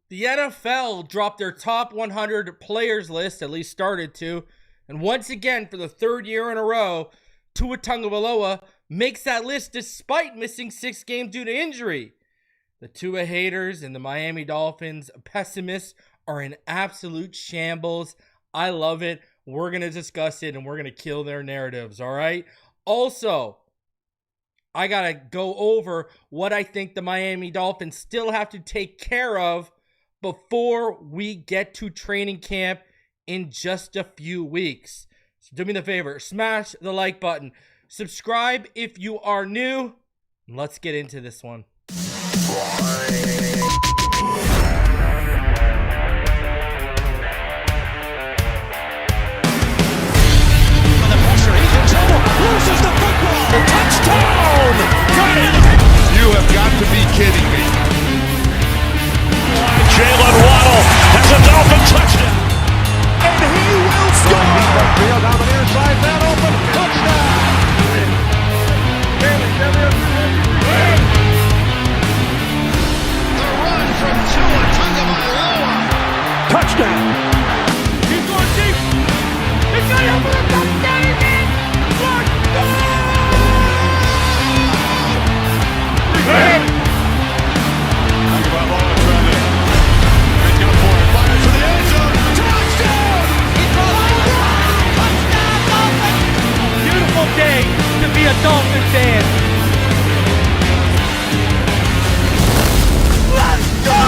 The NFL dropped their top 100 players list, at least started to. And once again, for the third year in a row, Tua Tagovailoa makes that list despite missing 6 games due to injury. The Tua haters and the Miami Dolphins pessimists are in absolute shambles. I love it. We're going to discuss it and we're going to kill their narratives, all right? Also, I got to go over what I think the Miami Dolphins still have to take care of before we get to training camp in just a few weeks. So do me the favor, smash the like button. Subscribe if you are new. Let's get into this one. Loses the football. Touchdown! Got it! You have got to be kidding me. Jalen Waddle has a Dolphin touchdown. And he will score! Field on the near side, that open. Touchdown! The run from Tua Tagovailoa. Touchdown! He's going deep. It's going over the touchdown again. Tagovailoa trying to make it a point. Fires to the end zone. Touchdown! Beautiful day to be a Dolphin fan. Let's go!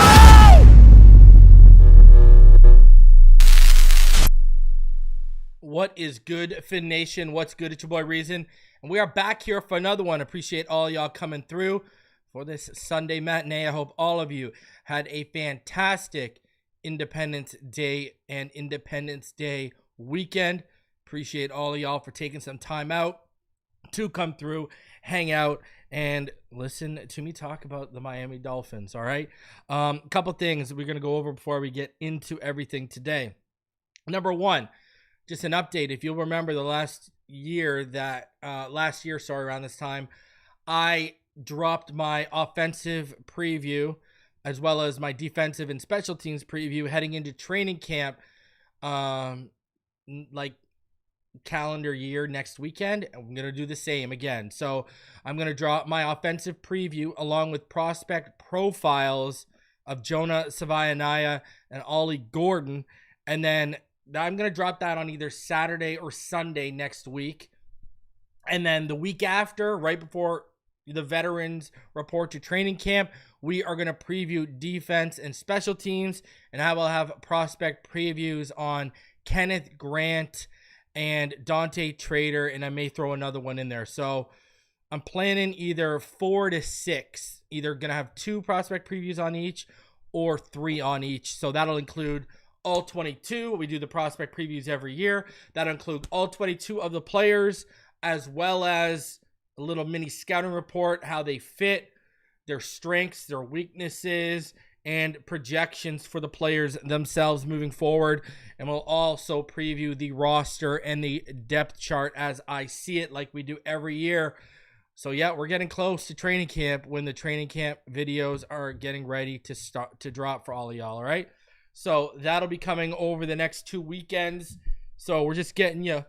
What is good, Fin Nation? What's good? It's your boy Reason. And we are back here for another one. Appreciate all y'all coming through for this Sunday matinee. I hope all of you had a fantastic Independence Day and Independence Day weekend. Appreciate all of y'all for taking some time out to come through, hang out, and listen to me talk about the Miami Dolphins, all right? A couple things we're going to go over before we get into everything today. Number one, just an update. If you'll remember the last year, around this time, I dropped my offensive preview as well as my defensive and special teams preview heading into training camp, like calendar year next weekend. I'm going to do the same again. So I'm going to drop my offensive preview along with prospect profiles of Jonah Savaianaya and Ollie Gordon. And then I'm going to drop that on either Saturday or Sunday next week. And then the week after, right before the veterans report to training camp, we are going to preview defense and special teams. And I will have prospect previews on Kenneth Grant and Dante Trader. And I may throw another one in there. So I'm planning either 4 to 6. Either going to have 2 prospect previews on each or 3 on each. So that'll include all 22. We do the prospect previews every year. That includes all 22 of the players, as well as a little mini scouting report, how they fit, their strengths, their weaknesses, and projections for the players themselves moving forward. And we'll also preview the roster and the depth chart as I see it, like we do every year. So yeah, we're getting close to training camp when the training camp videos are getting ready to start to drop for all of y'all, all right? So that'll be coming over the next 2 weekends. So we're just getting you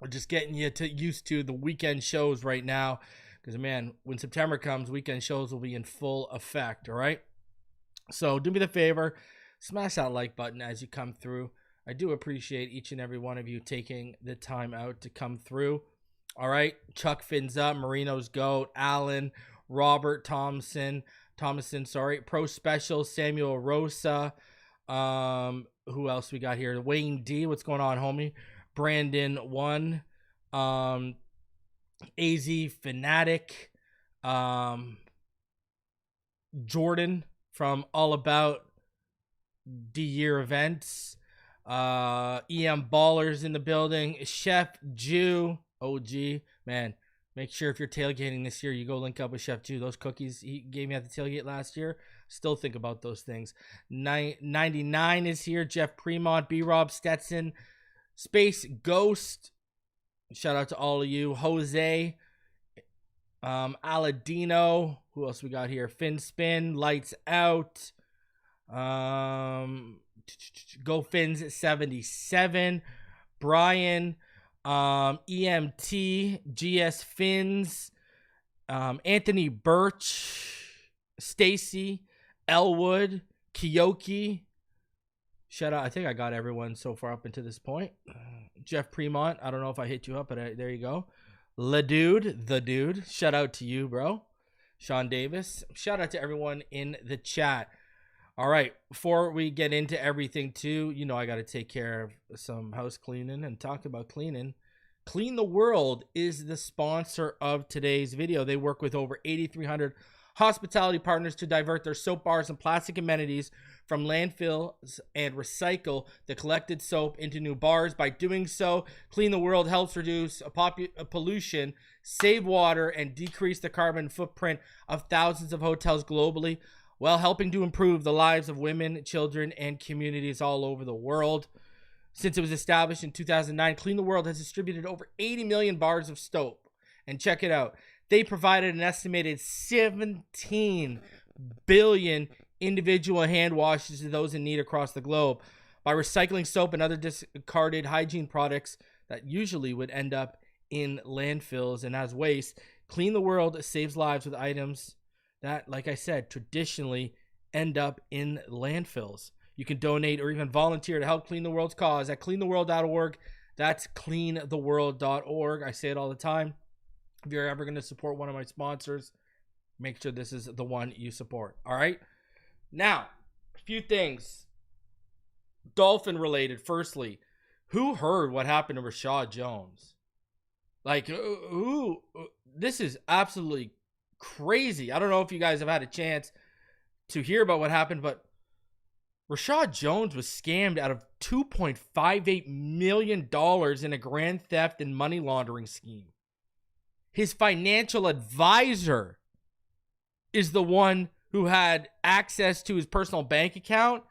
used to the weekend shows right now. Because, man, when September comes, weekend shows will be in full effect, all right? So do me the favor, smash that like button as you come through. I do appreciate each and every one of you taking the time out to come through. All right, Chuck Fins Up, Marino's Goat, Allen, Robert Thomason, Pro Special, Samuel Rosa. Who else we got here? Wayne D. What's going on, homie? Brandon 1. AZ Fanatic. Jordan from All About the Year Events. EM Ballers in the building. Chef Jew. OG. Man, make sure if you're tailgating this year, you go link up with Chef Jew. Those cookies he gave me at the tailgate last year. Still think about those things. 99 is here. Jeff Premont, B-Rob Stetson, Space Ghost. Shout out to all of you. Jose, Aladino. Who else we got here? Fin Spin, Lights Out. Go Phins 77. Brian, EMT, GS Phins, Anthony Birch, Stacy, Elwood, Kiyoki. Shout out. I think I got everyone so far up into this point. Jeff Premont. I don't know if I hit you up, but there you go. The dude. Shout out to you, bro. Sean Davis. Shout out to everyone in the chat. All right. Before we get into everything too, you know I got to take care of some house cleaning and talk about cleaning. Clean the World is the sponsor of today's video. They work with over 8,300 hospitality partners to divert their soap bars and plastic amenities from landfills and recycle the collected soap into new bars. By doing so, Clean the World helps reduce pollution, save water, and decrease the carbon footprint of thousands of hotels globally, while helping to improve the lives of women, children, and communities all over the world. Since it was established in 2009, Clean the World has distributed over 80 million bars of soap. And check it out. They provided an estimated 17 billion individual hand washes to those in need across the globe. By recycling soap and other discarded hygiene products that usually would end up in landfills and as waste, Clean the World saves lives with items that, like I said, traditionally end up in landfills. You can donate or even volunteer to help Clean the World's cause at cleantheworld.org. That's cleantheworld.org. I say it all the time. If you're ever going to support one of my sponsors, make sure this is the one you support. All right? Now, a few things. Dolphin related. Firstly, who heard what happened to Rashad Jones? Like, who? This is absolutely crazy. I don't know if you guys have had a chance to hear about what happened, but Rashad Jones was scammed out of $2.58 million in a grand theft and money laundering scheme. His financial advisor is the one who had access to his personal bank account,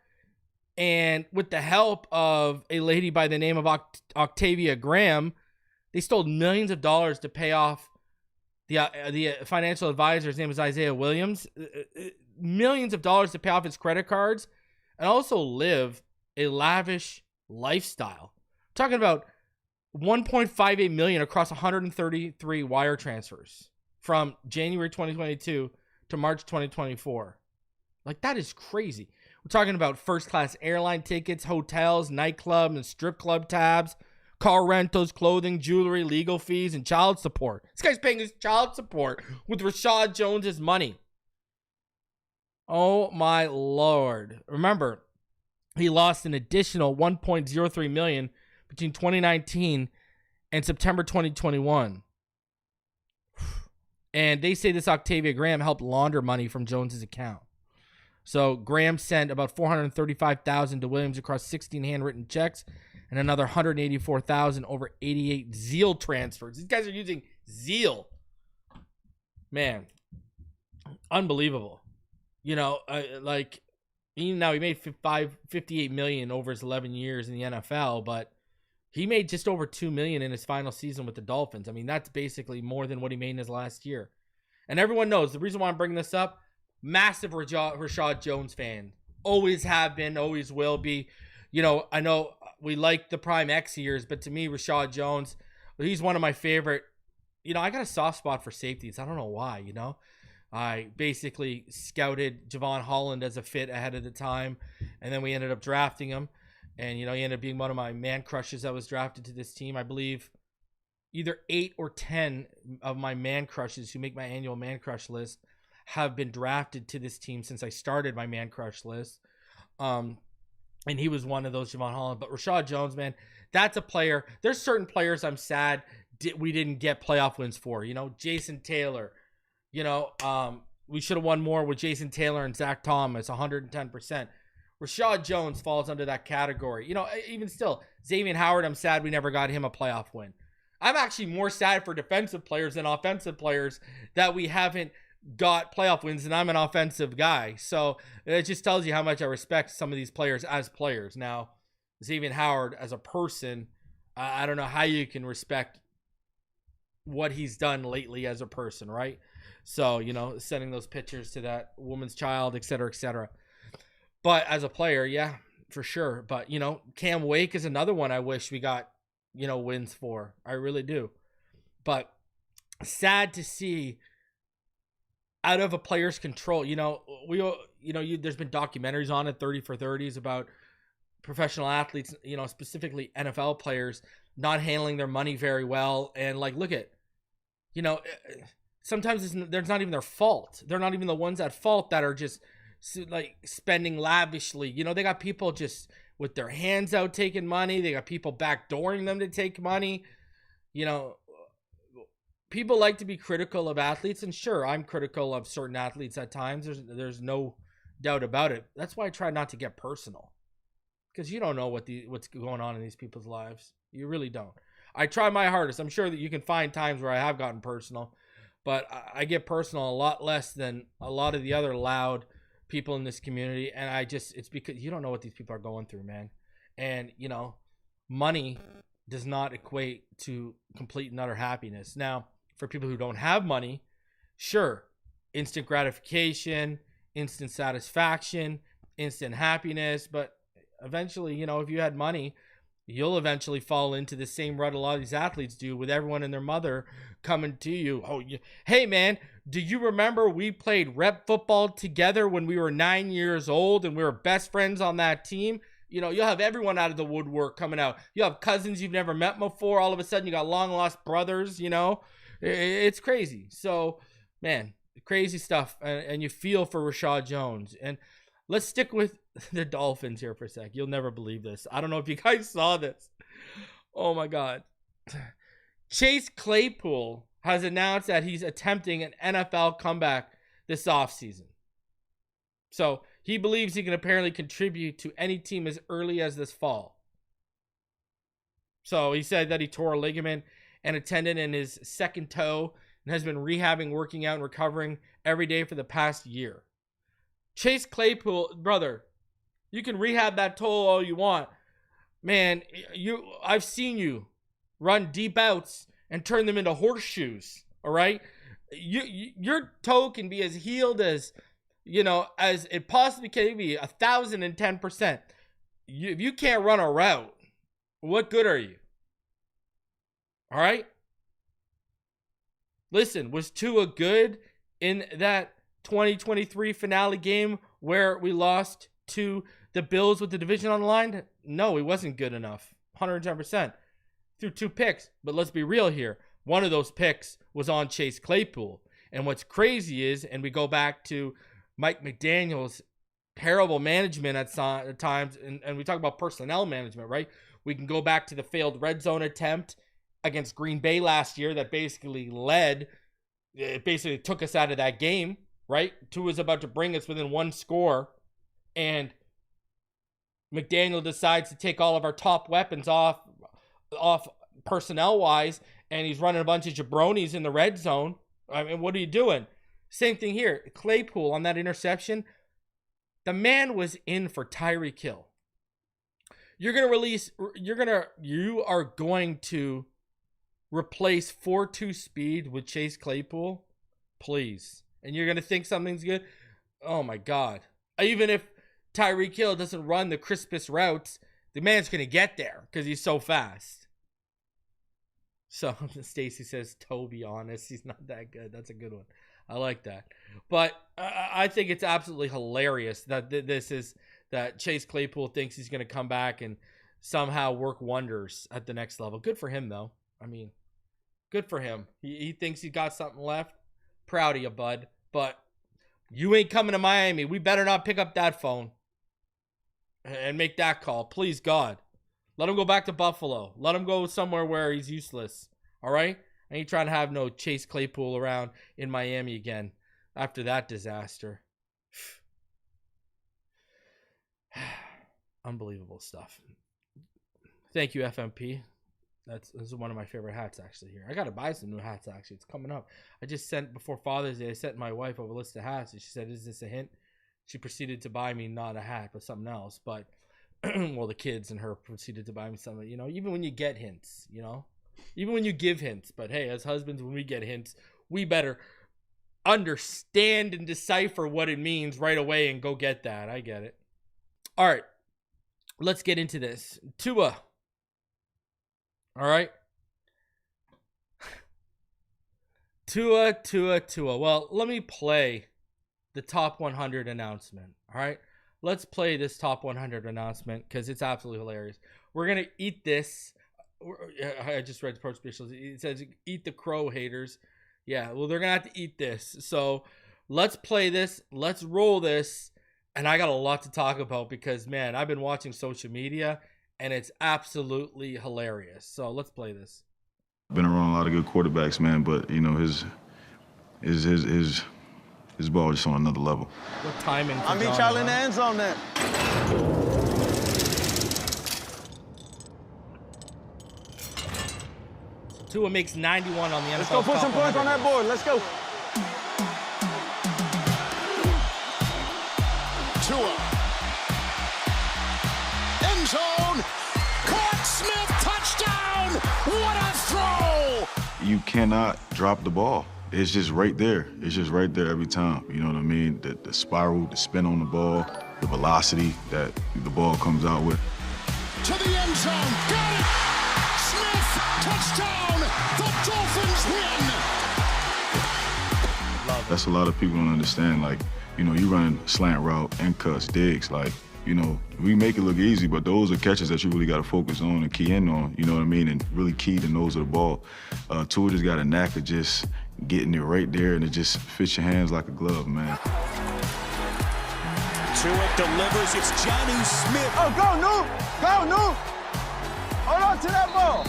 and with the help of a lady by the name of Octavia Graham, they stole millions of dollars to pay off the financial advisor. His name is Isaiah Williams. Millions of dollars to pay off his credit cards and also live a lavish lifestyle. We're talking about $1.58 million across 133 wire transfers from January 2022 to March 2024. Like, that is crazy. We're talking about first-class airline tickets, hotels, nightclub, and strip club tabs, car rentals, clothing, jewelry, legal fees, and child support. This guy's paying his child support with Rashad Jones's money. Oh my Lord. Remember, he lost an additional $1.03 million between 2019 and September 2021. And they say this Octavia Graham helped launder money from Jones's account. So Graham sent about $435,000 to Williams across 16 handwritten checks and another $184,000 over 88 Zeal transfers. These guys are using Zeal. Man, unbelievable. You know, like, even now he made $58 million over his 11 years in the NFL, but he made just over $2 million in his final season with the Dolphins. I mean, that's basically more than what he made in his last year. And everyone knows the reason why I'm bringing this up, massive Rashad Jones fan. Always have been, always will be. You know, I know we like the Prime X years, but to me, Rashad Jones, he's one of my favorite. You know, I got a soft spot for safeties. I don't know why, you know. I basically scouted Javon Holland as a fit ahead of the time, and then we ended up drafting him. And, you know, he ended up being one of my man crushes that was drafted to this team. I believe either 8 or 10 of my man crushes who make my annual man crush list have been drafted to this team since I started my man crush list. And he was one of those, Javon Holland. But Rashad Jones, man, that's a player. There's certain players I'm sad we didn't get playoff wins for. You know, Jason Taylor. You know, we should have won more with Jason Taylor and Zach Thomas, 110%. Rashad Jones falls under that category. You know, even still, Xavier Howard, I'm sad we never got him a playoff win. I'm actually more sad for defensive players than offensive players that we haven't got playoff wins, and I'm an offensive guy. So it just tells you how much I respect some of these players as players. Now, Xavier Howard as a person, I don't know how you can respect what he's done lately as a person, right? So, you know, sending those pictures to that woman's child, et cetera, et cetera. But as a player, yeah, for sure. But, Cam Wake is another one I wish we got, wins for. I really do. But sad to see out of a player's control. There's been documentaries on it, 30 for 30s, about professional athletes, specifically NFL players not handling their money very well. And look at, sometimes there's not even their fault. They're not even the ones at fault that are just spending lavishly. They got people just with their hands out taking money. They got people backdooring them to take money. People like to be critical of athletes, and sure, I'm critical of certain athletes at times. There's no doubt about it. That's why I try not to get personal, because you don't know what's going on in these people's lives. You really don't. I try my hardest. I'm sure that you can find times where I have gotten personal, but I get personal a lot less than a lot of the other loud people in this community. And it's because you don't know what these people are going through, man. And, money does not equate to complete and utter happiness. Now, for people who don't have money, sure, instant gratification, instant satisfaction, instant happiness. But eventually, if you had money, you'll eventually fall into the same rut a lot of these athletes do, with everyone and their mother coming to you. Oh, hey, man, do you remember we played rep football together when we were 9 years old and we were best friends on that team? You'll have everyone out of the woodwork coming out. You have cousins you've never met before. All of a sudden, you got long lost brothers, It's crazy. So, man, crazy stuff. And you feel for Rashad Jones. And let's stick with the Dolphins here for a sec. You'll never believe this. I don't know if you guys saw this. Oh, my God. Chase Claypool has announced that he's attempting an NFL comeback this offseason. So he believes he can apparently contribute to any team as early as this fall. So he said that he tore a ligament and a tendon in his second toe and has been rehabbing, working out, and recovering every day for the past year. Chase Claypool, brother, you can rehab that toe all you want. Man, I've seen you run deep outs and turn them into horseshoes, all right? Your toe can be as healed as, as it possibly can be, 1,010%. If you can't run a route, what good are you? All right? Listen, was Tua good in that 2023 finale game where we lost to the Bills with the division on the line? No, he wasn't good enough. 110%. Threw 2 picks. But let's be real here. One of those picks was on Chase Claypool. And what's crazy is, and we go back to Mike McDaniel's terrible management at times, and we talk about personnel management, right? We can go back to the failed red zone attempt against Green Bay last year that basically took us out of that game, right? Tua was about to bring us within 1 score, and McDaniel decides to take all of our top weapons off personnel-wise, and he's running a bunch of jabronis in the red zone. I mean, what are you doing? Same thing here. Claypool on that interception, the man was in for Tyreek Hill. You are going to replace 4.2 speed with Chase Claypool, please. And you're going to think something's good? Oh my God. Even if Tyreek Hill doesn't run the crispest routes, the man's going to get there because he's so fast. So Stacy says, to be honest, he's not that good. That's a good one. I like that. But I think it's absolutely hilarious that that Chase Claypool thinks he's going to come back and somehow work wonders at the next level. Good for him, though. I mean, good for him. He thinks he got something left. Proud of you, bud. But you ain't coming to Miami. We better not pick up that phone and make that call. Please, God. Let him go back to Buffalo. Let him go somewhere where he's useless. All right? I ain't trying to have no Chase Claypool around in Miami again after that disaster. Unbelievable stuff. Thank you, FMP. This is one of my favorite hats, actually, here. I got to buy some new hats, actually. It's coming up. I just sent, before Father's Day, I sent my wife over a list of hats, and she said, is this a hint? She proceeded to buy me not a hat, but something else. But, well, the kids and her proceeded to buy me something, even when you get hints, even when you give hints. But, hey, as husbands, when we get hints, we better understand and decipher what it means right away and go get that. I get it. All right, let's get into this. Tua. All right. Tua. Well, let me play the top 100 announcement. All right. Let's play this top 100 announcement because it's absolutely hilarious. We're going to eat this. I just read the pro specials. It says eat the crow, haters. Yeah, well, they're going to have to eat this. So let's play this. Let's roll this. And I got a lot to talk about because, man, I've been watching social media and it's absolutely hilarious. So let's play this. Been around a lot of good quarterbacks, man, but you know his ball just on another level. What timing? I'll meet y'all in the end zone then. Tua makes 91 on the NFL. Let's go put some points on that board. Let's go. Tua. End zone. Caught. Smith. Touchdown. What a throw. You cannot drop the ball. It's just right there. It's just right there every time. You know what I mean? The spiral, the spin on the ball, the velocity that the ball comes out with. To the end zone. Got it. Smith. Touchdown. The Dolphins win. That's a lot of people don't understand. Like, you know, you run slant route and cuts, digs. Like, you know, we make it look easy, but those are catches that you really got to focus on and key in on, you know what I mean? And really key the nose of the ball. Tua just got a knack of just getting it right there, and it just fits your hands like a glove, man. Tua delivers. It's Jonnu Smith. Oh, go, Noob. Go, Noob. Hold on to that ball.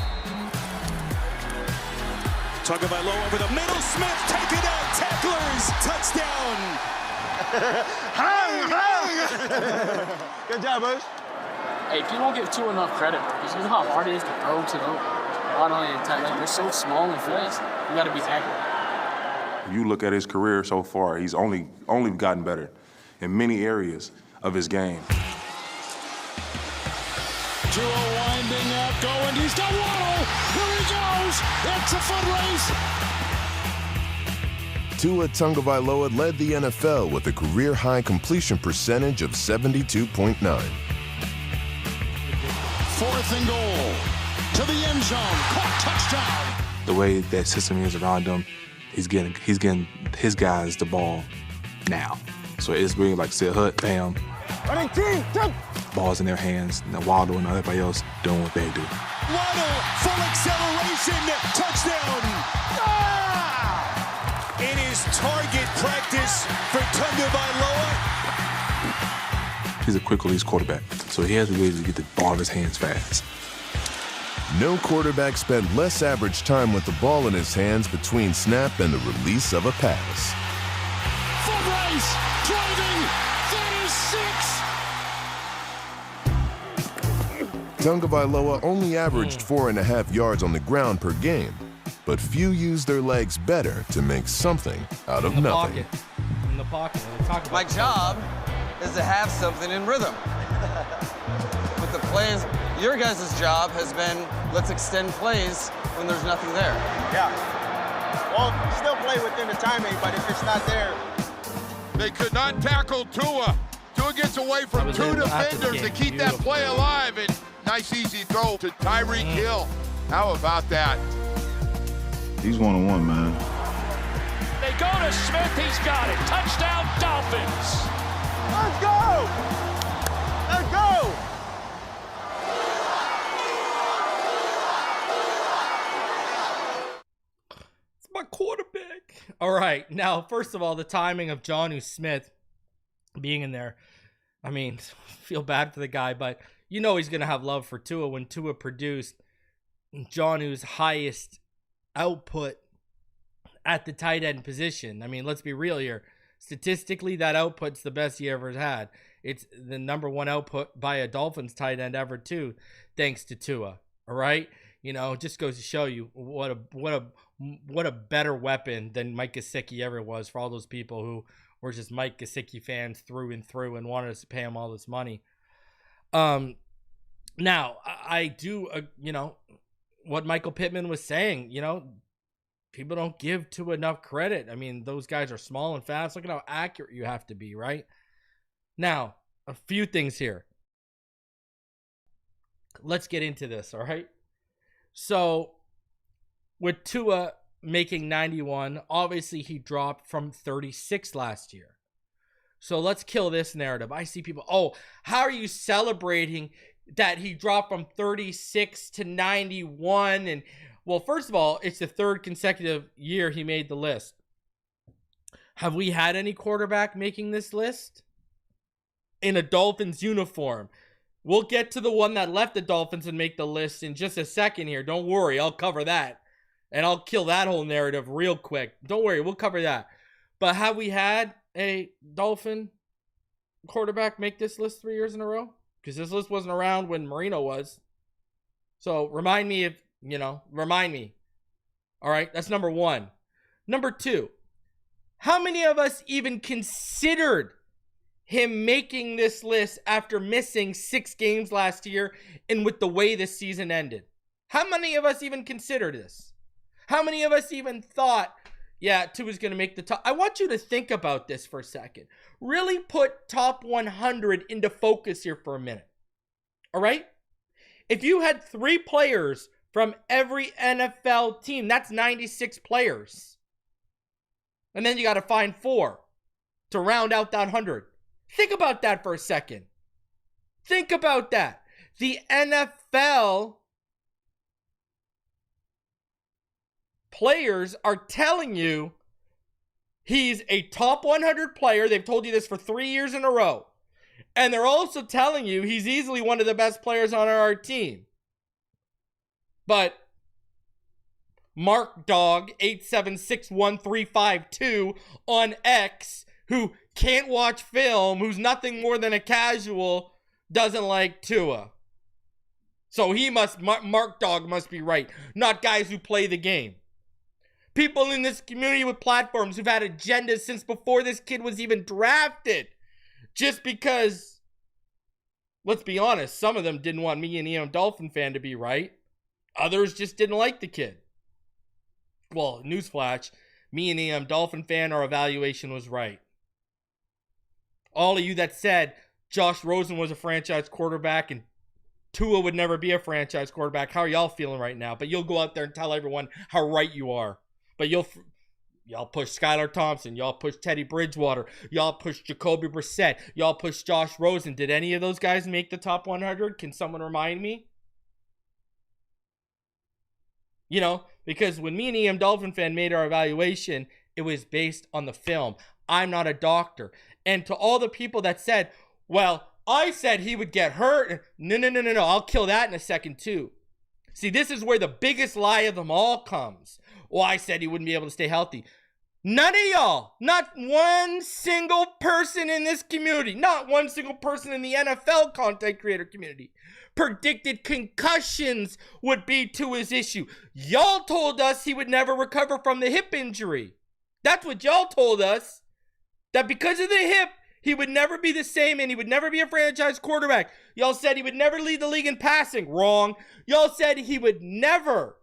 Tagovailoa over the middle. Smith taken out. Tacklers. Touchdown. Good job, Bush. Hey, if you don't give Tua enough credit, because you know how hard it is to throw to them. Not only tight, like they're so small and fast, you got to be accurate. If you look at his career so far, he's only gotten better in many areas of his game. Tua winding up, going. He's got Waddle. Here he goes. It's a foot race. Tua Tagovailoa led the NFL with a career-high completion percentage of 72.9. 4th and goal. To the end zone. Caught. Touchdown. The way that system is around him, he's getting his guys the ball now. So it's really like Sid Hutt, bam. Running team. Jump. Ball's in their hands. Now Waddle and everybody else doing what they do. Waddle. Full acceleration. Touchdown. It is target practice for Tagovailoa. He's a quick release quarterback, so he has a way to get the ball in his hands fast. No quarterback spent less average time with the ball in his hands between snap and the release of a pass. Foot race. Driving. That is 6. Tagovailoa only averaged 4.5 yards on the ground per game, but few use their legs better to make something out of nothing. In the pocket. Talk about My job is to have something in rhythm. But the plays, your guys' job has been, let's extend plays when there's nothing there. Yeah. Well, still play within the timing, but if it's not there. They could not tackle Tua. Tua gets away from two defenders to keep that play alive. And nice easy throw to Tyreek Hill. How about that? He's one-on-one, man. They go to Smith. He's got it. Touchdown, Dolphins. Let's go! Let's go! It's my quarterback. All right. Now, first of all, the timing of Jonnu Smith being in there. I mean, feel bad for the guy, but you know he's going to have love for Tua when Tua produced Jonnu's highest output at the tight end position. I mean, let's be real here. Statistically, that output's the best he ever had. It's the number one output by a Dolphins tight end ever, too, thanks to Tua. All right, you know, just goes to show you what a better weapon than Mike Gesicki ever was for all those people who were just Mike Gesicki fans through and through and wanted us to pay him all this money. Now I do, you know, what Michael Pittman was saying. You know, people don't give Tua enough credit. I mean, those guys are small and fast. Look at how accurate you have to be, right? Now, a few things here. let's get into this, all right? So, with Tua making 91, obviously he dropped from 36 last year. So let's kill this narrative. I see people, oh, how are you celebrating that he dropped from 36 to 91? And, well, first of all, it's the third consecutive year he made the list. Have we had any quarterback making this list in a Dolphins uniform? We'll get to the one that left the Dolphins and make the list in just a second here. Don't worry, I'll cover that. And I'll kill that whole narrative real quick. Don't worry, we'll cover that. But have we had a Dolphin quarterback make this list 3 years in a row? Because this list wasn't around when Marino was. So remind me remind me. All right, that's number one. Number two, how many of us even considered him making this list after missing 6 games last year and with the way this season ended? How many of us even considered this? How many of us even thought, yeah, Tua's going to make the top? I want you to think about this for a second. Really put top 100 into focus here for a minute. All right? If you had 3 players from every NFL team, that's 96 players. And then you got to find 4 to round out that 100. Think about that for a second. Think about that. The NFL players are telling you he's a top 100 player. They've told you this for 3 years in a row. And they're also telling you he's easily one of the best players on our team. But Mark Dog 8761352 on X, who can't watch film, who's nothing more than a casual, doesn't like Tua. So Mark Dog must be right, not guys who play the game. People in this community with platforms who've had agendas since before this kid was even drafted. Just because, let's be honest, some of them didn't want me, an Dolphin fan, to be right. Others just didn't like the kid. Well, newsflash, me, an Dolphin fan, our evaluation was right. All of you that said Josh Rosen was a franchise quarterback and Tua would never be a franchise quarterback, how are y'all feeling right now? But you'll go out there and tell everyone how right you are. But y'all push Skylar Thompson. Y'all push Teddy Bridgewater. Y'all push Jacoby Brissett. Y'all push Josh Rosen. Did any of those guys make the top 100? Can someone remind me? Because when me and EM Dolphin fan made our evaluation, it was based on the film. I'm not a doctor. And to all the people that said, well, I said he would get hurt. No. I'll kill that in a second too. See, this is where the biggest lie of them all comes. Well, I said he wouldn't be able to stay healthy. None of y'all, not one single person in this community, not one single person in the NFL content creator community predicted concussions would be to his issue. Y'all told us he would never recover from the hip injury. That's what y'all told us. That because of the hip, he would never be the same and he would never be a franchise quarterback. Y'all said he would never lead the league in passing. Wrong. Y'all said he would never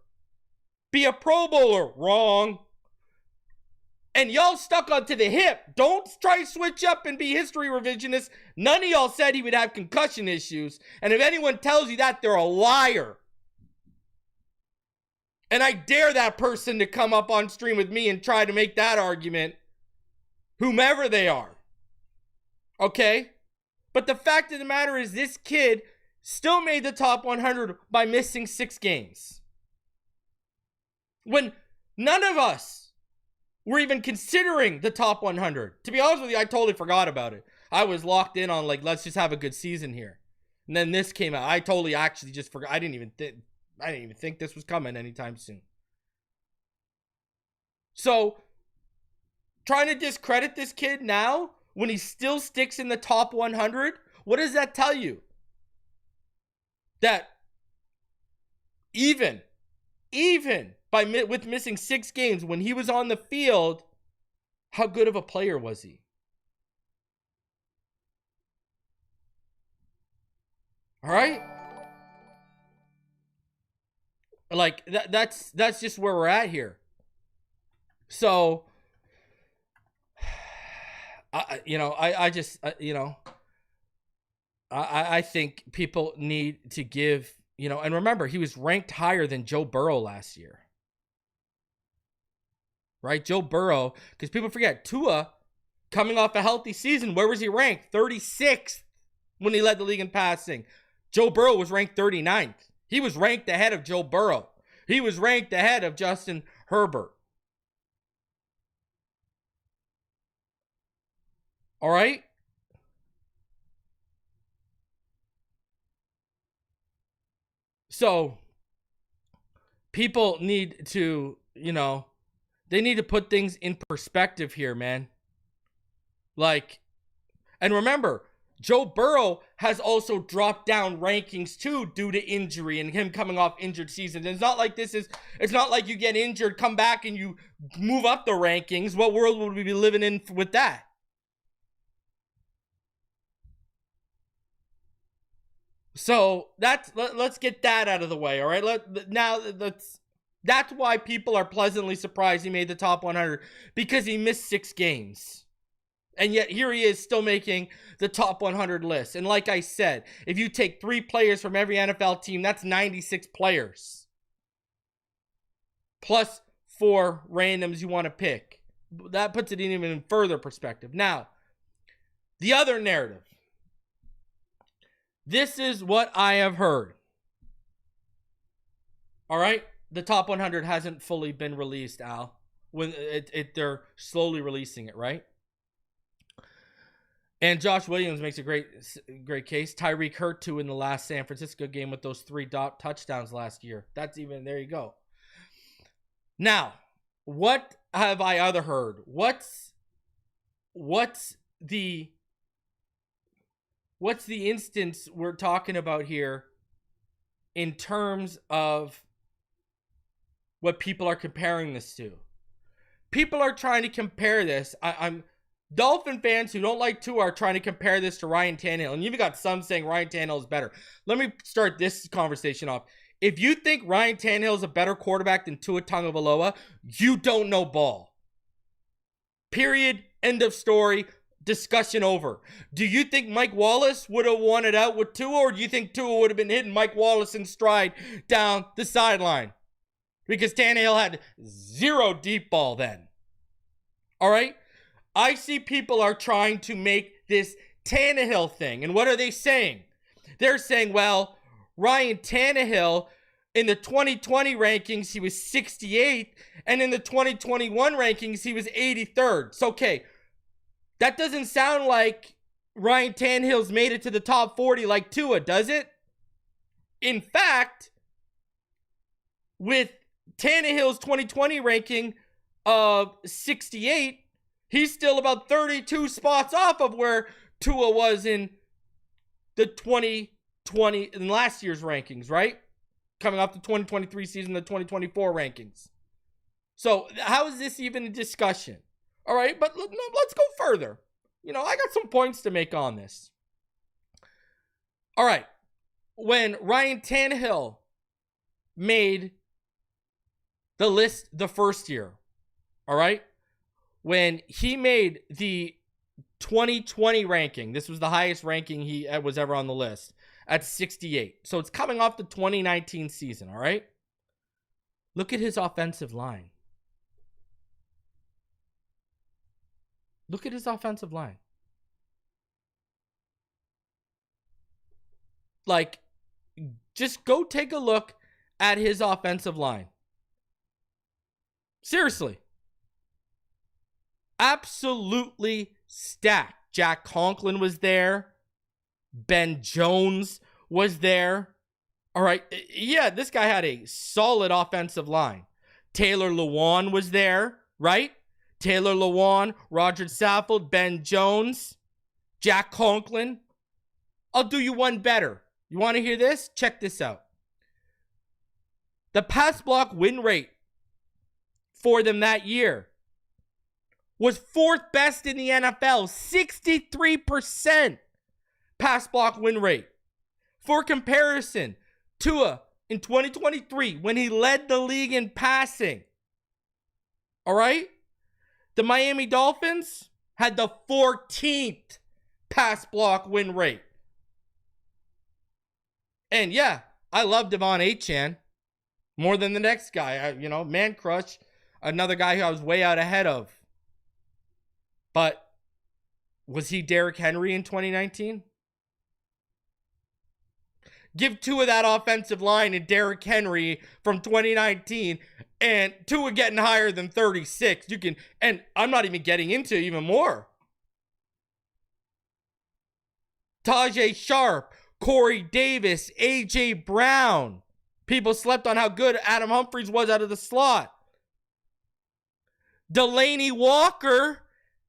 be a Pro Bowler. Wrong. And y'all stuck onto the hip. Don't try to switch up and be history revisionists. None of y'all said he would have concussion issues. And if anyone tells you that, they're a liar. And I dare that person to come up on stream with me and try to make that argument, whomever they are. Okay? But the fact of the matter is this kid still made the top 100 by missing 6 games. When none of us were even considering the top 100. To be honest with you, I totally forgot about it. I was locked in on let's just have a good season here. And then this came out. I totally actually just forgot. I didn't even think this was coming anytime soon. So, trying to discredit this kid now when he still sticks in the top 100, what does that tell you? That even with missing 6 games, when he was on the field, how good of a player was he? All right? That's just where we're at here. So, I think people need to give You know, and remember, he was ranked higher than Joe Burrow last year. Right? Joe Burrow, because people forget, Tua, coming off a healthy season, where was he ranked? 36th when he led the league in passing. Joe Burrow was ranked 39th. He was ranked ahead of Joe Burrow. He was ranked ahead of Justin Herbert. All right? So, people need to, you know, they need to put things in perspective here, man. Like, and remember, Joe Burrow has also dropped down rankings too due to injury and him coming off injured season. It's not like it's not like you get injured, come back, and you move up the rankings. What world would we be living in with that? So let's get that out of the way, all right? That's why people are pleasantly surprised he made the top 100, because he missed 6 games. And yet here he is still making the top 100 list. And like I said, if you take 3 players from every NFL team, that's 96 players. Plus 4 randoms you want to pick. That puts it in even further perspective. Now, the other narrative. This is what I have heard. All right? The top 100 hasn't fully been released, Al. When they're slowly releasing it, right? And Josh Williams makes a great case. Tyreek hurt too in the last San Francisco game with those 3 touchdowns last year. That's even, there you go. Now, what have I other heard? What's the instance we're talking about here in terms of what people are comparing this to? People are trying to compare this. I'm Dolphin fans who don't like Tua are trying to compare this to Ryan Tannehill. And you've got some saying Ryan Tannehill is better. Let me start this conversation off. If you think Ryan Tannehill is a better quarterback than Tua Tagovailoa, you don't know ball. Period. End of story. Discussion over. Do you think Mike Wallace would have won it out with Tua, or do you think Tua would have been hitting Mike Wallace in stride down the sideline? Because Tannehill had 0 deep ball then. All right? I see people are trying to make this Tannehill thing. And what are they saying? They're saying, well, Ryan Tannehill, in the 2020 rankings, he was 68th. And in the 2021 rankings, he was 83rd. So, okay, that doesn't sound like Ryan Tannehill's made it to the top 40 like Tua, does it? In fact, with Tannehill's 2020 ranking of 68, he's still about 32 spots off of where Tua was in the 2020, in last year's rankings, right? Coming off the 2023 season, the 2024 rankings. So how is this even a discussion? All right, but let's go further. You know, I got some points to make on this. All right, when Ryan Tannehill made the list the first year, all right? When he made the 2020 ranking, this was the highest ranking he was ever on the list, at 68. So it's coming off the 2019 season, all right? Look at his offensive line. Look at his offensive line. Like, just go take a look at his offensive line. Seriously. Absolutely stacked. Jack Conklin was there. Ben Jones was there. All right. Yeah, this guy had a solid offensive line. Taylor Lewan was there, right? Taylor Lewan, Roger Saffold, Ben Jones, Jack Conklin. I'll do you one better. You want to hear this? Check this out. The pass block win rate for them that year was 4th best in the NFL, 63% pass block win rate. For comparison, Tua in 2023, when he led the league in passing, all right, the Miami Dolphins had the 14th pass block win rate. And yeah, I love Devon Achane more than the next guy. Man crush, another guy who I was way out ahead of. But was he Derrick Henry in 2019? Give Tua that offensive line and Derrick Henry from 2019 and Tua getting higher than 36. And I'm not even getting into even more. Tajay Sharp, Corey Davis, A.J. Brown. People slept on how good Adam Humphries was out of the slot. Delaney Walker.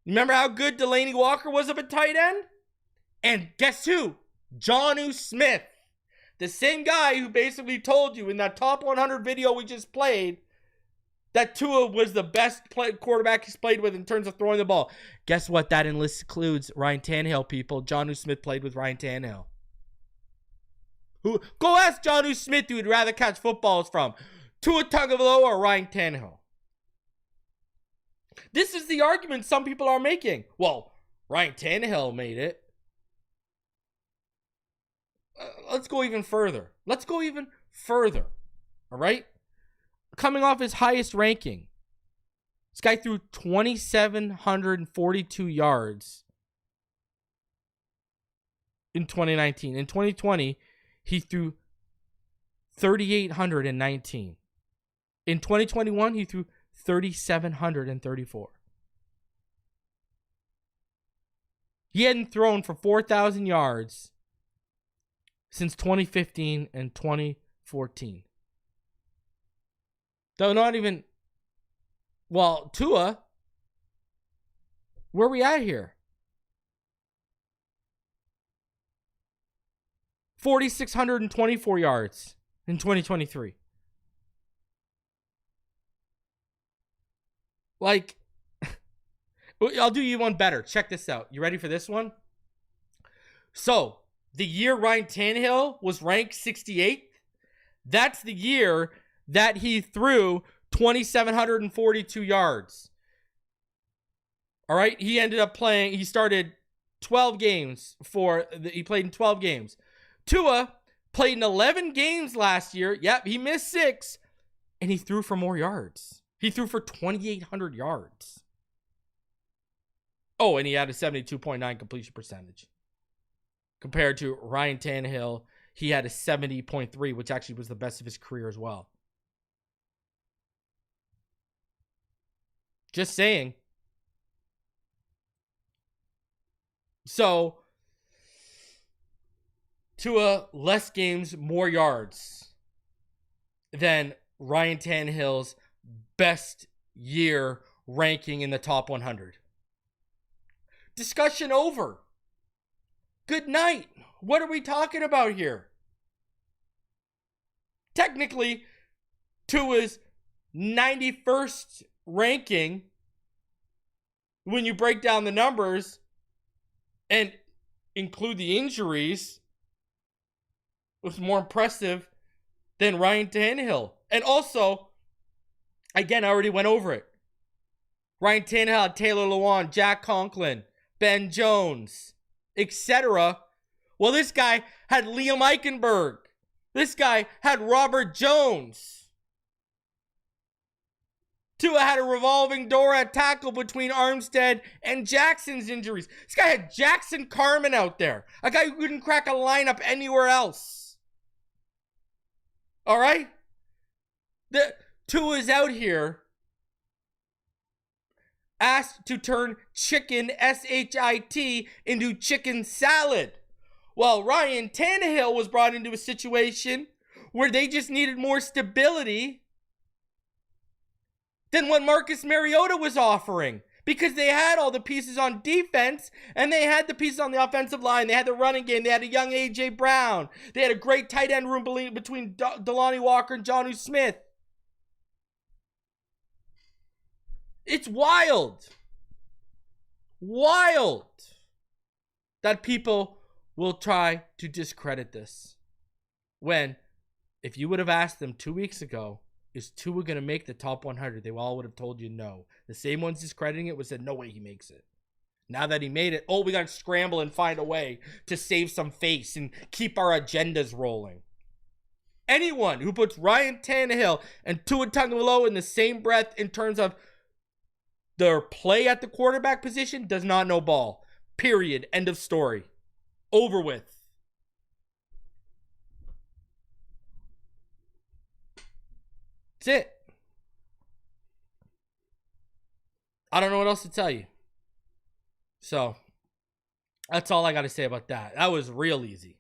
Remember how good Delaney Walker was of a tight end? And guess who? Jonnu Smith. The same guy who basically told you in that top 100 video we just played that Tua was the best quarterback he's played with in terms of throwing the ball. Guess what? That includes Ryan Tannehill, people. Jonnu Smith played with Ryan Tannehill. Go ask Jonnu Smith who would rather catch footballs from. Tua Tagovailoa or Ryan Tannehill. This is the argument some people are making. Well, Ryan Tannehill made it. Let's go even further. All right? Coming off his highest ranking, this guy threw 2,742 yards in 2019. In 2020, he threw 3,819. In 2021, he threw 3,734. He hadn't thrown for 4,000 yards since 2015 and 2014. Though not even... Well, Tua, where are we at here? 4,624 yards in 2023. Like, I'll do you one better. Check this out. You ready for this one? So, the year Ryan Tannehill was ranked 68th, that's the year that he threw 2,742 yards. All right? He ended up playing, he started 12 games he played in 12 games. Tua played in 11 games last year. Yep, he missed 6, and he threw for more yards. He threw for 2,800 yards. Oh, and he had a 72.9 completion percentage. Compared to Ryan Tannehill, he had a 70.3, which actually was the best of his career as well. Just saying. So, Tua, less games, more yards than Ryan Tannehill's best year ranking in the top 100. Discussion over. Good night. What are we talking about here? Technically, Tua's 91st ranking, when you break down the numbers and include the injuries, was more impressive than Ryan Tannehill. And also, again, I already went over it. Ryan Tannehill had Taylor Lewan, Jack Conklin, Ben Jones, etc. Well, this guy had Liam Eichenberg. This guy had Robert Jones. Tua had a revolving door at tackle between Armstead and Jackson's injuries. This guy had Jackson Carman out there. A guy who couldn't crack a lineup anywhere else. All right? Tua is out here asked to turn chicken, S-H-I-T, into chicken salad. Well, Ryan Tannehill was brought into a situation where they just needed more stability than what Marcus Mariota was offering. Because they had all the pieces on defense, and they had the pieces on the offensive line. They had the running game. They had a young A.J. Brown. They had a great tight end room between Delaney Walker and Jonnu Smith. It's wild that people will try to discredit this. When, if you would have asked them 2 weeks ago, is Tua going to make the top 100? They all would have told you no. The same ones discrediting it would have said, no way he makes it. Now that he made it, we got to scramble and find a way to save some face and keep our agendas rolling. Anyone who puts Ryan Tannehill and Tua Tagovailoa in the same breath in terms of their play at the quarterback position does not know ball. Period. End of story. Over with. That's it. I don't know what else to tell you. So, that's all I got to say about that. That was real easy.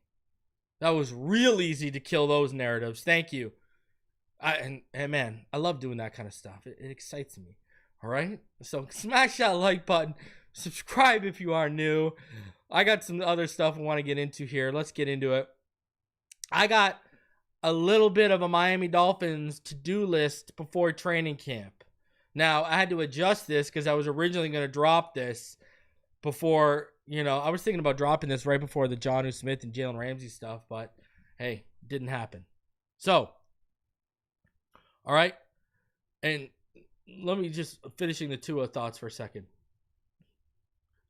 That was real easy to kill those narratives. Thank you. And man, I love doing that kind of stuff. It excites me. All right? So, smash that like button. Subscribe if you are new. I got some other stuff I want to get into here. Let's get into it. I got a little bit of a Miami Dolphins to-do list before training camp. Now, I had to adjust this because I was originally going to drop this before, I was thinking about dropping this right before the Jonnu Smith and Jalen Ramsey stuff, but hey, didn't happen. So, all right. And let me just finishing the Tua thoughts for a second.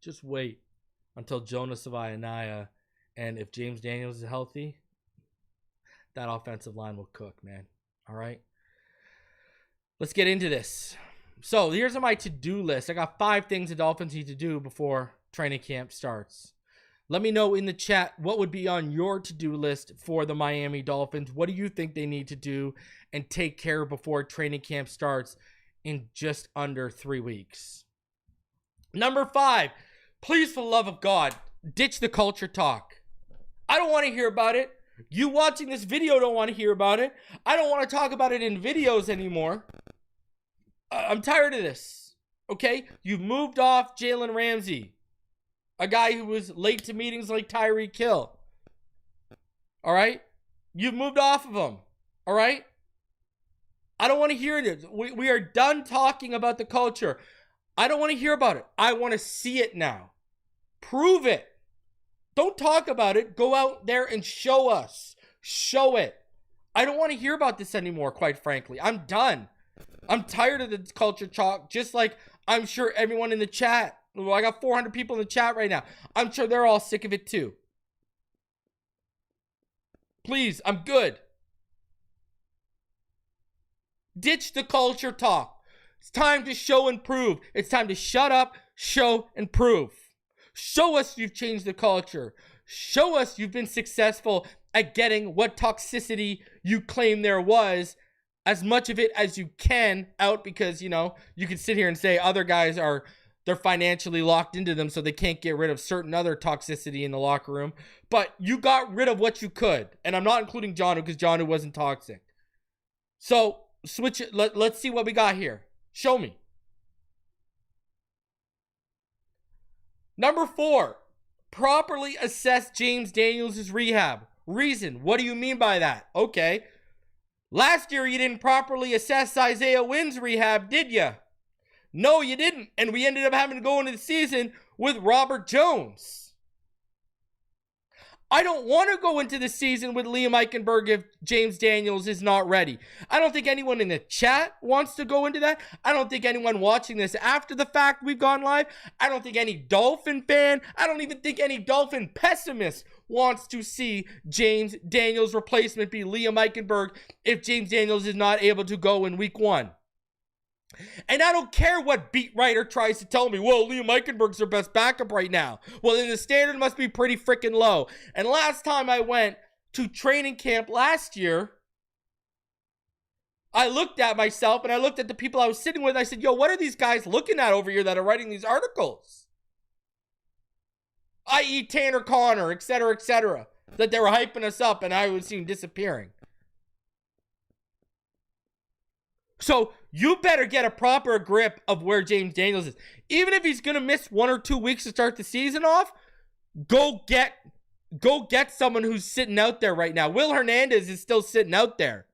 Just wait until Jonah Savaianaya and if James Daniels is healthy, that offensive line will cook, man. All right. Let's get into this. So here's my to-do list. I got 5 things the Dolphins need to do before training camp starts. Let me know in the chat what would be on your to-do list for the Miami Dolphins. What do you think they need to do and take care of before training camp starts in just under 3 weeks? Number 5, please, for the love of God, ditch the culture talk. I don't want to hear about it. You watching this video don't want to hear about it. I don't want to talk about it in videos anymore. I'm tired of this, okay? You've moved off Jalen Ramsey, a guy who was late to meetings like Tyreek Hill, all right? You've moved off of him, all right? I don't want to hear it. We are done talking about the culture. I don't want to hear about it. I want to see it now. Prove it. Don't talk about it. Go out there and show us. Show it. I don't want to hear about this anymore, quite frankly. I'm done. I'm tired of the culture talk, just like I'm sure everyone in the chat. Well, I got 400 people in the chat right now. I'm sure they're all sick of it too. Please, I'm good. Ditch the culture talk. It's time to show and prove. It's time to shut up, show, and prove. Show us you've changed the culture. Show us you've been successful at getting what toxicity you claim there was, as much of it as you can out, because, you can sit here and say other guys they're financially locked into them, so they can't get rid of certain other toxicity in the locker room. But you got rid of what you could. And I'm not including Jonnu because Jonnu wasn't toxic. So switch it. Let's see what we got here. Show me. Number 4, properly assess James Daniels' rehab. Reason, what do you mean by that? Okay. Last year, you didn't properly assess Isaiah Wynn's rehab, did you? No, you didn't. And we ended up having to go into the season with Robert Jones. I don't want to go into the season with Liam Eichenberg if James Daniels is not ready. I don't think anyone in the chat wants to go into that. I don't think anyone watching this after the fact we've gone live. I don't think any Dolphin fan, I don't even think any Dolphin pessimist wants to see James Daniels' replacement be Liam Eichenberg if James Daniels is not able to go in week 1. And I don't care what beat writer tries to tell me, well, Liam Eichenberg's their best backup right now. Well, then the standard must be pretty freaking low. And last time I went to training camp last year, I looked at myself and I looked at the people I was sitting with. I said, yo, what are these guys looking at over here that are writing these articles? I.e. Tanner Connor, et cetera, that they were hyping us up and I was seen disappearing. So you better get a proper grip of where James Daniels is. Even if he's going to miss 1 or 2 weeks to start the season off, go get someone who's sitting out there right now. Will Hernandez is still sitting out there.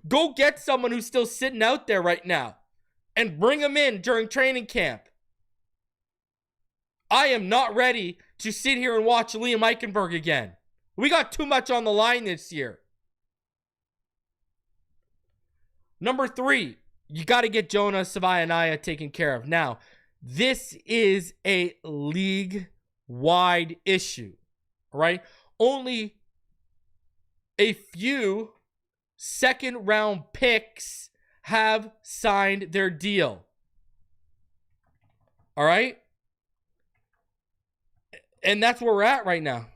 Go get someone who's still sitting out there right now and bring him in during training camp. I am not ready to sit here and watch Liam Eichenberg again. We got too much on the line this year. Number 3, you got to get Jonah Savaianaya taken care of. Now, this is a league-wide issue, right? Only a few second round picks have signed their deal. All right? And that's where we're at right now.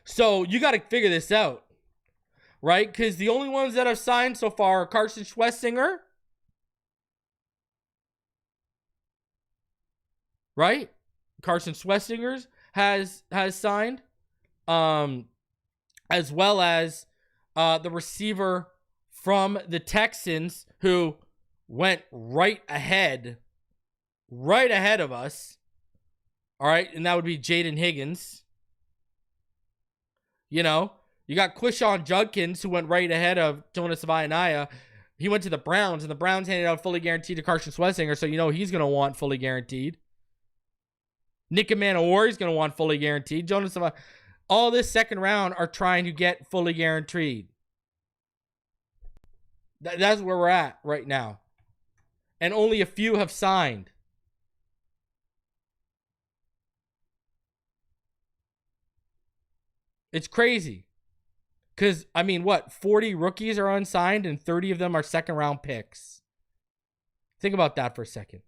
So you got to figure this out, right? Because the only ones that have signed so far are Carson Schwessinger, right? Carson Schwessinger has signed, as well as the receiver from the Texans who went right ahead of us. All right, and that would be Jaden Higgins. You know, you got Quishon Judkins, who went right ahead of Jonah Savaianaya. He went to the Browns, and the Browns handed out fully guaranteed to Carson Schwessinger, so you know he's going to want fully guaranteed. Nick Manowar is going to want fully guaranteed. Jonah Savaianaya. All this second round are trying to get fully guaranteed. That's where we're at right now. And only a few have signed. It's crazy. Because, I mean, 40 rookies are unsigned and 30 of them are second round picks. Think about that for a second.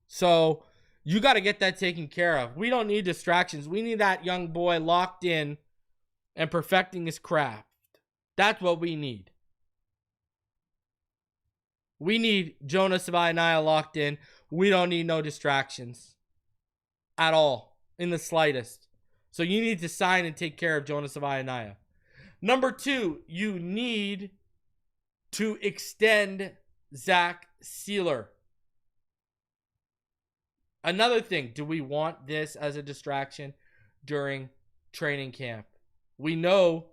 So, you got to get that taken care of. We don't need distractions. We need that young boy locked in and perfecting his craft. That's what we need. We need Jonah Savaianaya locked in. We don't need no distractions at all, in the slightest. So you need to sign and take care of Jonah Savaianaya. Number 2, you need to extend Zach Sealer. Another thing, do we want this as a distraction during training camp? We know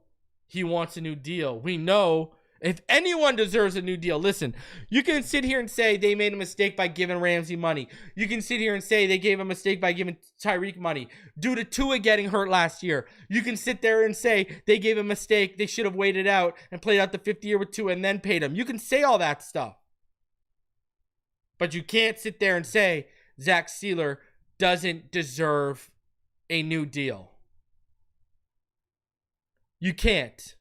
he wants a new deal. We know if anyone deserves a new deal, listen, you can sit here and say they made a mistake by giving Ramsey money. You can sit here and say they gave a mistake by giving Tyreek money due to Tua getting hurt last year. You can sit there and say they gave a mistake. They should have waited out and played out the 5th year with Tua and then paid him. You can say all that stuff. But you can't sit there and say Zach Sealer doesn't deserve a new deal. You can't.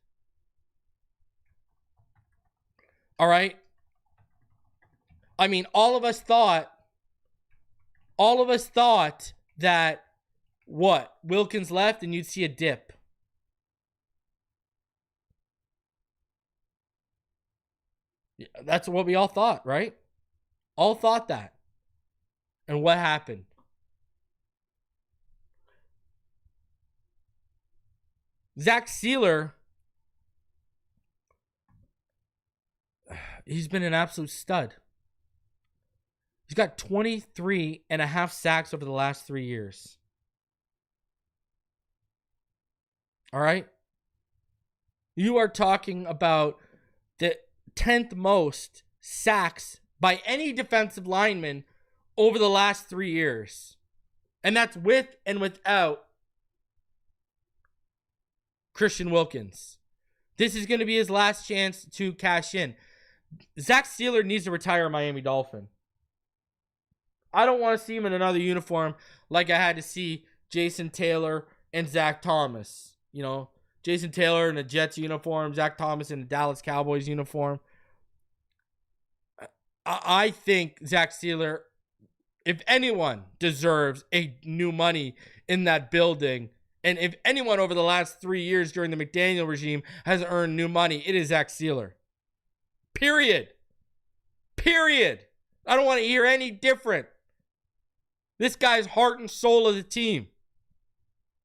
All right? I mean, all of us thought that, Wilkins left and you'd see a dip. Yeah, that's what we all thought, right? All thought that. And what happened? Zach Sealer, he's been an absolute stud. He's got 23.5 sacks over the last 3 years. All right? You are talking about the 10th most sacks by any defensive lineman over the last 3 years. And that's with and without Christian Wilkins. This is going to be his last chance to cash in. Zach Sealer needs to retire a Miami Dolphin. I don't want to see him in another uniform like I had to see Jason Taylor and Zach Thomas. You know, Jason Taylor in a Jets uniform, Zach Thomas in a Dallas Cowboys uniform. I think Zach Sealer, if anyone deserves a new money in that building, and if anyone over the last 3 years during the McDaniel regime has earned new money, it is Zach Sealer. Period. I don't want to hear any different. This guy's heart and soul of the team.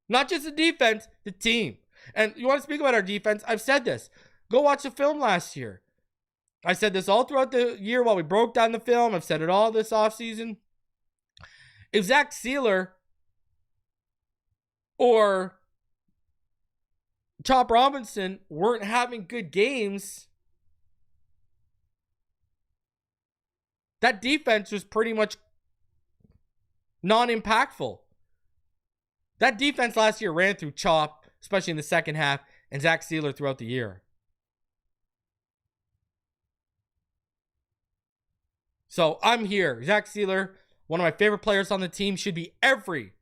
Not just the defense, the team. And you want to speak about our defense? I've said this. Go watch the film last year. I said this all throughout the year while we broke down the film. I've said it all this offseason. If Zach Sealer or Chop Robinson weren't having good games, that defense was pretty much non-impactful. That defense last year ran through Chop, especially in the second half, and Zach Sealer throughout the year. So I'm here. Zach Sealer, one of my favorite players on the team, should be every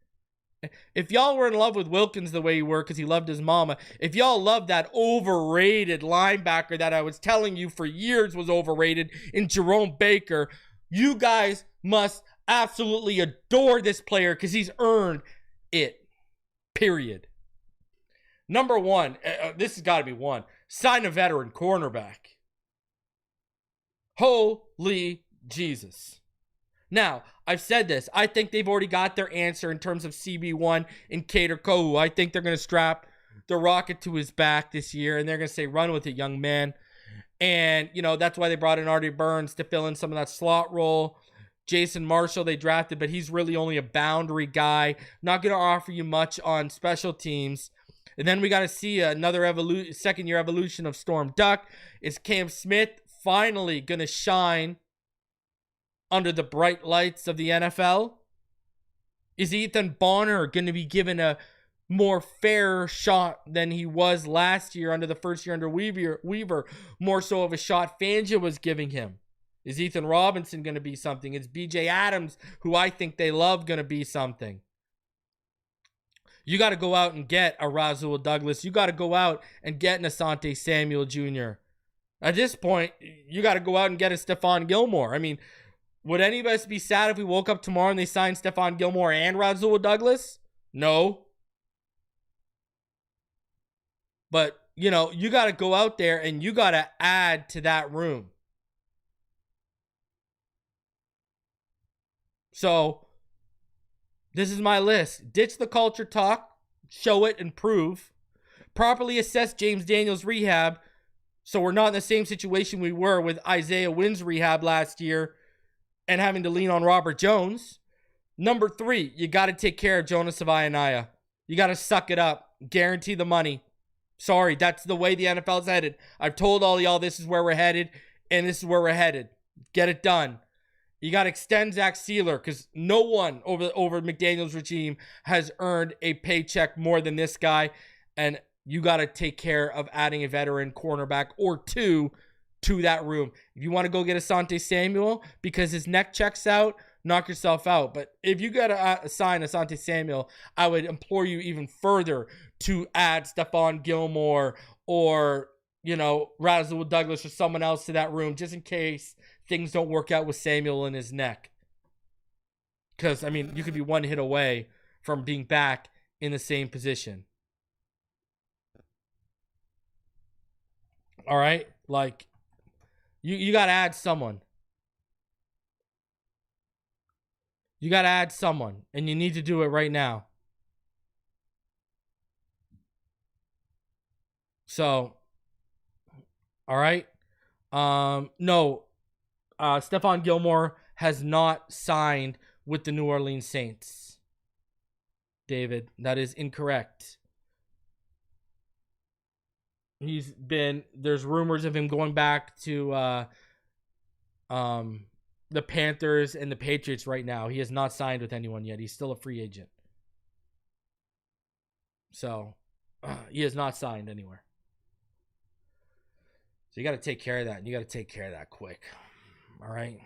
If y'all were in love with Wilkins the way you were because he loved his mama, if y'all loved that overrated linebacker that I was telling you for years was overrated in Jerome Baker, you guys must absolutely adore this player because he's earned it. Period. Number one, this has got to be one. Sign a veteran cornerback. Holy Jesus. Now, I've said this. I think they've already got their answer in terms of CB1 and Kader Kohu. I think they're going to strap the rocket to his back this year, and they're going to say, run with it, young man. And, you know, that's why they brought in Artie Burns to fill in some of that slot role. Jason Marshall they drafted, but he's really only a boundary guy. Not going to offer you much on special teams. And then we got to see another second-year evolution of Storm Duck. Is Cam Smith finally going to shine under the bright lights of the NFL? Is Ethan Bonner going to be given a more fair shot than he was last year under the first year under Weaver? More so of a shot Fangio was giving him. Is Ethan Robinson going to be something? Is BJ Adams, who I think they love, going to be something? You got to go out and get a Rasul Douglas. You got to go out and get an Asante Samuel Jr. At this point, you got to go out and get a Stephon Gilmore. I mean, would any of us be sad if we woke up tomorrow and they signed Stephon Gilmore and Rasul Douglas? No. But, you know, you got to go out there and you got to add to that room. So, this is my list. Ditch the culture talk. Show it and prove. Properly assess James Daniels' rehab so we're not in the same situation we were with Isaiah Wynn's rehab last year and having to lean on Robert Jones. Number 3, you got to take care of Jonah Savaianaya. You got to suck it up. Guarantee the money. Sorry, that's the way the NFL's headed. I've told all y'all this is where we're headed, and this is where we're headed. Get it done. You got to extend Zach Sealer because no one over McDaniel's regime has earned a paycheck more than this guy. And you got to take care of adding a veteran cornerback or two to that room. If you want to go get Asante Samuel because his neck checks out, knock yourself out. But if you got to sign Asante Samuel, I would implore you even further to add Stephon Gilmore or, you know, Rasul Douglas or someone else to that room just in case things don't work out with Samuel in his neck. Because, I mean, you could be one hit away from being back in the same position. All right? Like, you got to add someone. You got to add someone. And you need to do it right now. So, all right? No. Stephon Gilmore has not signed with the New Orleans Saints. David, that is incorrect. There's rumors of him going back to the Panthers and the Patriots right now. He has not signed with anyone yet. He's still a free agent. So, he has not signed anywhere. So you got to take care of that, and you got to take care of that quick. All right.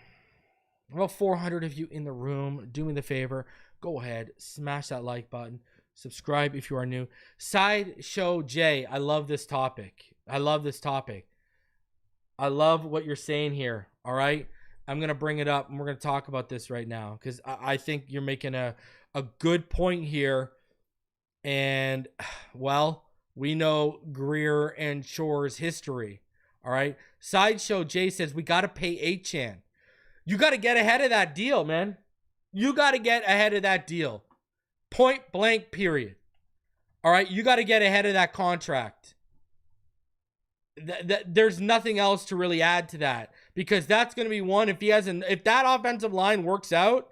About 400 of you in the room. Do me the favor. Go ahead. Smash that like button. Subscribe if you are new. Sideshow J. I love this topic. I love this topic. I love what you're saying here. All right. I'm going to bring it up and we're going to talk about this right now because I think you're making a good point here. And, well, we know Greer and Shore's history. All right. Sideshow Jay says we got to pay Achane. You got to get ahead of that deal, man. You got to get ahead of that deal. Point blank, period. All right. You got to get ahead of that contract. There's nothing else to really add to that because that's going to be one. If that offensive line works out,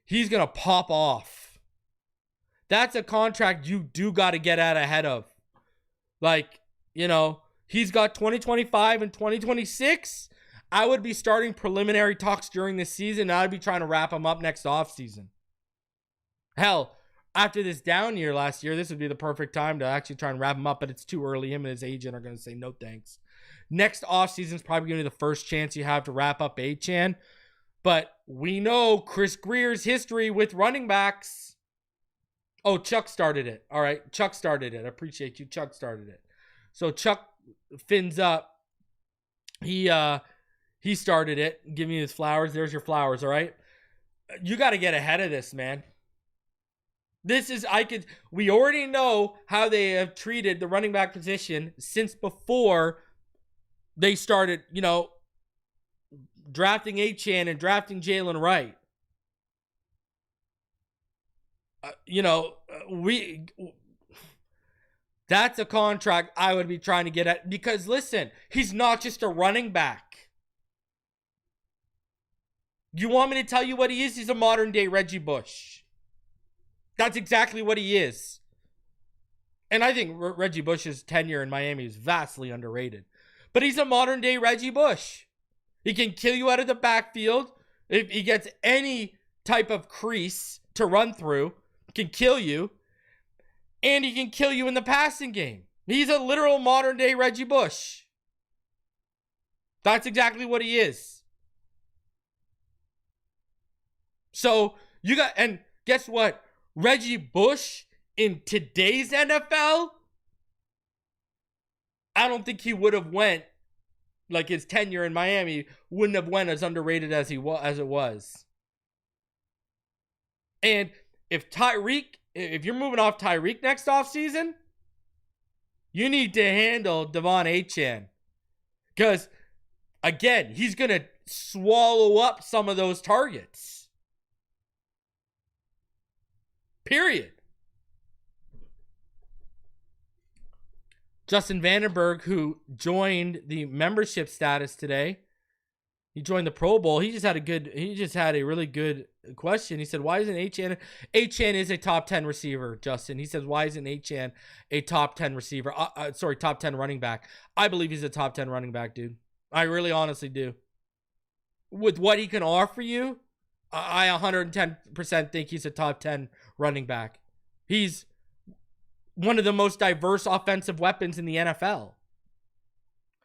he's going to pop off. That's a contract you do got to get out ahead of. Like, you know, he's got 2025 and 2026. I would be starting preliminary talks during this season. I'd be trying to wrap him up next offseason. Hell, after this down year last year, this would be the perfect time to actually try and wrap him up, but it's too early. Him and his agent are going to say no thanks. Next offseason is probably going to be the first chance you have to wrap up Achane. But we know Chris Greer's history with running backs. Oh, Chuck started it. All right. Chuck started it. I appreciate you. Chuck started it. So Chuck fins up. He started it. Give me his flowers. There's your flowers. All right. You got to get ahead of this, man. We already know how they have treated the running back position since before they started, drafting Achane and drafting Jalen Wright. That's a contract I would be trying to get at, because listen, he's not just a running back. You want me to tell you what he is? He's a modern day Reggie Bush. That's exactly what he is. And I think Reggie Bush's tenure in Miami is vastly underrated. But he's a modern day Reggie Bush. He can kill you out of the backfield. If he gets any type of crease to run through, can kill you. And he can kill you in the passing game. He's a literal modern day Reggie Bush. That's exactly what he is. So and guess what? Reggie Bush in today's NFL, I don't think he would have went, like his tenure in Miami wouldn't have went as underrated as it was. And if you're moving off Tyreek next offseason, you need to handle Devon Achane. Because, again, he's going to swallow up some of those targets. Period. Justin Vandenberg, who joined the membership status today, he joined the Pro Bowl. He just had a really good question. He said, why isn't Achane is a top 10 receiver, Justin. He says, why isn't Achane a top 10 receiver? Top 10 running back. I believe he's a top 10 running back, dude. I really honestly do. With what he can offer you, I 110% think he's a top 10 running back. He's one of the most diverse offensive weapons in the NFL.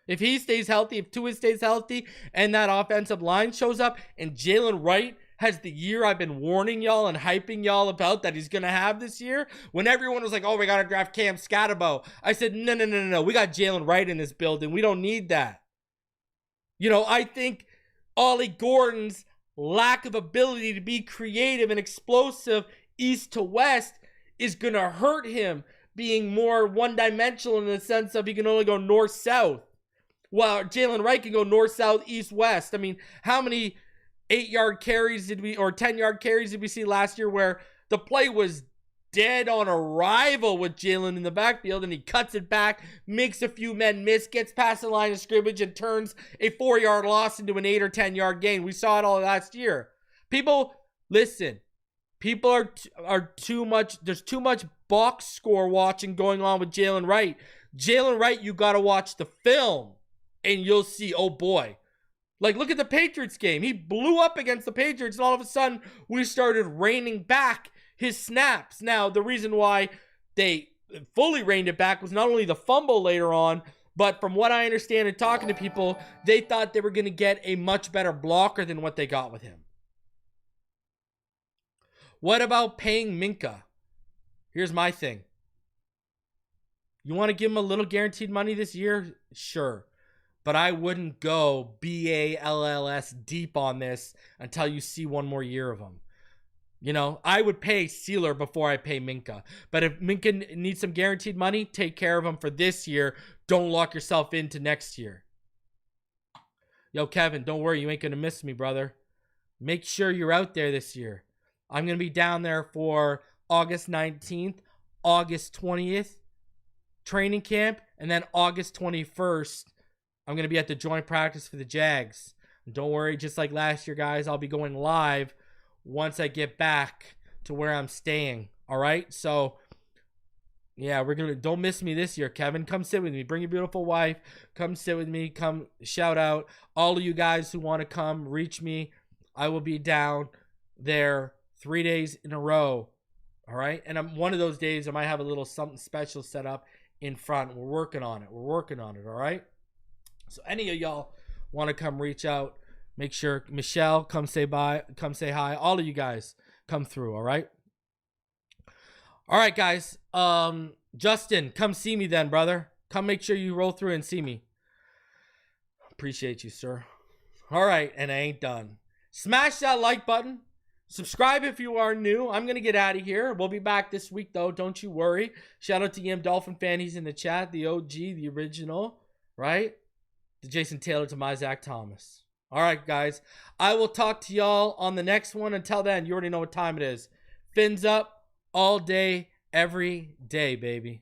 If he stays healthy, if Tua stays healthy, and that offensive line shows up, and Jalen Wright has the year I've been warning y'all and hyping y'all about that he's going to have this year, when everyone was like, oh, we got to draft Cam Scatterbo, I said, no. We got Jalen Wright in this building. We don't need that. I think Ollie Gordon's lack of ability to be creative and explosive east to west is going to hurt him being more one-dimensional in the sense of he can only go north-south. While Jalen Wright can go north, south, east, west. I mean, how many 8-yard carries or 10-yard carries did we see last year where the play was dead on arrival with Jalen in the backfield and he cuts it back, makes a few men miss, gets past the line of scrimmage and turns a 4-yard loss into an 8 or 10-yard gain. We saw it all last year. People are too much. There's too much box score watching going on with Jalen Wright. Jalen Wright, you got to watch the film. And you'll see, oh boy. Like, look at the Patriots game. He blew up against the Patriots, and all of a sudden, we started reining back his snaps. Now, the reason why they fully reined it back was not only the fumble later on, but from what I understand and talking to people, they thought they were going to get a much better blocker than what they got with him. What about paying Minka? Here's my thing. You want to give him a little guaranteed money this year? Sure. But I wouldn't go BALLS deep on this until you see one more year of him. I would pay Sealer before I pay Minka. But if Minka needs some guaranteed money, take care of him for this year. Don't lock yourself into next year. Yo, Kevin, don't worry. You ain't going to miss me, brother. Make sure you're out there this year. I'm going to be down there for August 19th, August 20th, training camp, and then August 21st. I'm going to be at the joint practice for the Jags. Don't worry, just like last year, guys, I'll be going live once I get back to where I'm staying. All right? So, yeah, don't miss me this year, Kevin. Come sit with me. Bring your beautiful wife. Come sit with me. Come shout out. All of you guys who want to come, reach me. I will be down there 3 days in a row. All right? And one of those days, I might have a little something special set up in front. We're working on it. All right? So any of y'all want to come reach out, make sure Michelle, come say bye, come say hi. All of you guys come through, all right? All right, guys. Justin, come see me then, brother. Come make sure you roll through and see me. Appreciate you, sir. All right, and I ain't done. Smash that like button. Subscribe if you are new. I'm going to get out of here. We'll be back this week, though. Don't you worry. Shout out to EM Dolphin fan. He's in the chat. The OG, the original, right? The Jason Taylor to my Zach Thomas. All right, guys. I will talk to y'all on the next one. Until then, you already know what time it is. Fins up all day, every day, baby.